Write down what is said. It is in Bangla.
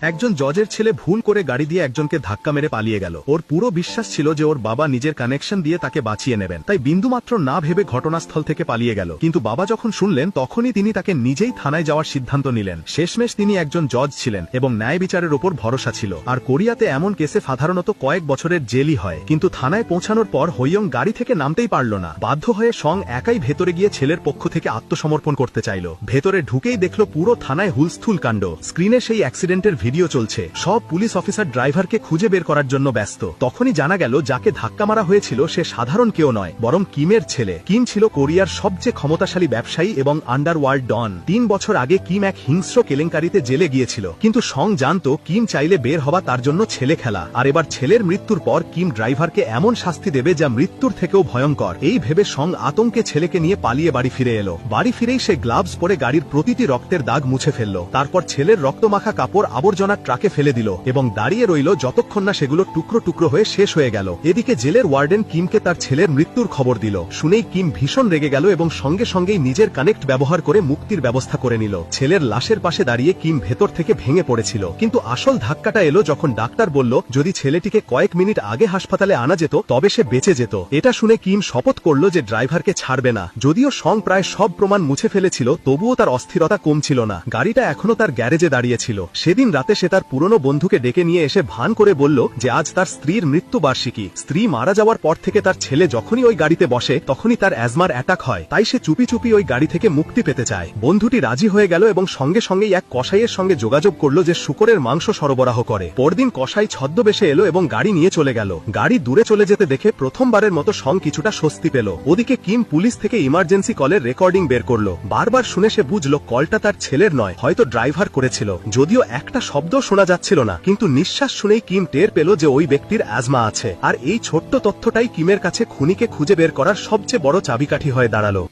একজন জজের ছেলে ভুল করে গাড়ি দিয়ে একজনকে ধাক্কা মেরে পালিয়ে গেল। ওর পুরো বিশ্বাস ছিল যে ওর বাবা নিজের কানেকশন দিয়ে তাকে বাঁচিয়ে নেবেন, তাই বিন্দুমাত্র না ভেবে ঘটনাস্থল থেকে পালিয়ে গেল। কিন্তু বাবা যখন শুনলেন তখনই তিনি তাকে নিজেই থানায় যাওয়ার সিদ্ধান্ত নিলেন। শেষমেশ তিনি একজন জজ ছিলেন এবং ন্যায় বিচারের ওপর ভরসা ছিল। আর কোরিয়াতে এমন কেসে সাধারণত কয়েক বছরের জেলই হয়। কিন্তু থানায় পৌঁছানোর পর হৈয়ং গাড়ি থেকে নামতেই পারল না। বাধ্য হয়ে সং একাই ভেতরে গিয়ে ছেলের পক্ষ থেকে আত্মসমর্পণ করতে চাইল। ভেতরে ঢুকেই দেখলো পুরো থানায় হুলস্থুল কাণ্ড। স্ক্রিনে সেই অ্যাক্সিডেন্টের ভিডিও চলছে। সব পুলিশ অফিসার ড্রাইভারকে খুঁজে বের করার জন্য ব্যস্ত। তখনই জানা গেল যাকে ধাক্কা মারা হয়েছিল সে সাধারণ কেউ নয়, বরং কিমের ছেলে। কিম ছিল কোরিয়ার সবচেয়ে ক্ষমতাশালী ব্যবসায়ী এবং আন্ডারওয়ার্ল্ড ডন। 3 বছর আগে কিম এক হিংস্র কেলেঙ্কারিতে জেলে গিয়েছিল, কিন্তু সং জানতো কিম চাইলে বের হওয়া তার জন্য ছেলে খেলা। আর এবার ছেলের মৃত্যুর পর কিম ড্রাইভারকে এমন শাস্তি দেবে যা মৃত্যুর থেকেও ভয়ঙ্কর। এই ভেবে সং আতঙ্কে ছেলেকে নিয়ে পালিয়ে বাড়ি ফিরে এলো। বাড়ি ফিরেই সে গ্লাভস পরে গাড়ির প্রতিটি রক্তের দাগ মুছে ফেলল। তারপর ছেলের রক্তমাখা কাপড় আবর্জনার ট্রাকে ফেলে দিল এবং দাঁড়িয়ে রইল যতক্ষণ না সেগুলো টুকরো টুকরো হয়ে শেষ হয়ে গেল। এদিকে জেলের ওয়ার্ডেন কিমকে তার ছেলের মৃত্যুর খবর দিল। শুনেই কিম ভীষণ রেগে গেল এবং সঙ্গে সঙ্গেই নিজের কানেক্ট ব্যবহার করে মুক্তির ব্যবস্থা করে নিল। ছেলের লাশের পাশে দাঁড়িয়ে কিম ভেতর থেকে ভেঙে পড়েছিল। কিন্তু আসল ধাক্কাটা এলো যখন ডাক্তার বলল যদি ছেলেটিকে কয়েক মিনিট আগে হাসপাতালে আনা যেত তবে সে বেঁচে যেত। এটা শুনে কিম শপথ করল যে ড্রাইভারকে ছাড়বে না। যদিও সং প্রায় সব প্রমাণ মুছে ফেলেছিল, তবুও তার অস্থিরতা কমছিল না। গাড়িটা এখনো তার গ্যারেজে দাঁড়িয়েছিল। সেদিন রাতে সে তার পুরনো বন্ধুকে ডেকে নিয়ে এসে ভান করে বলল যে আজ তার স্ত্রীর মৃত্যুবার্ষিকী। স্ত্রী মারা যাওয়ার পর থেকে তার ছেলে যখনই ওই গাড়িতে বসে তখনই তার অ্যাজমার অ্যাটাক হয়, তাই সে চুপি চুপি ওই গাড়ি থেকে মুক্তি পেতে চায়। বন্ধুটি রাজি হয়ে গেল এবং সঙ্গে সঙ্গেই এক কসাইয়ের সঙ্গে যোগাযোগ করল যে শুকরের মাংস সরবরাহ করে। পরদিন কসাই ছদ্মবেশে এলো এবং গাড়ি নিয়ে চলে গেল। গাড়ি দূরে চলে যেতে দেখে প্রথমবারের মতো সং কিছুটা স্বস্তি পেল। ওদিকে কিম পুলিশ থেকে ইমার্জেন্সি কলের রেকর্ডিং বের করলো। বারবার শুনে সে বুঝলো কলটা তার ছেলের নয়, হয়তো ড্রাইভার করেছিল। যদিও একটা শব্দ শোনা যাচ্ছিল না, কিন্তু নিঃশ্বাস শুনেই কিম টের পেল যে ওই ব্যক্তির অ্যাজমা আছে। আর এই ছোট্ট তথ্যটাই কিমের কাছে খুনিকে খুঁজে বের করার সবচেয়ে বড় চাবিকাঠি হয়ে দাঁড়ালো।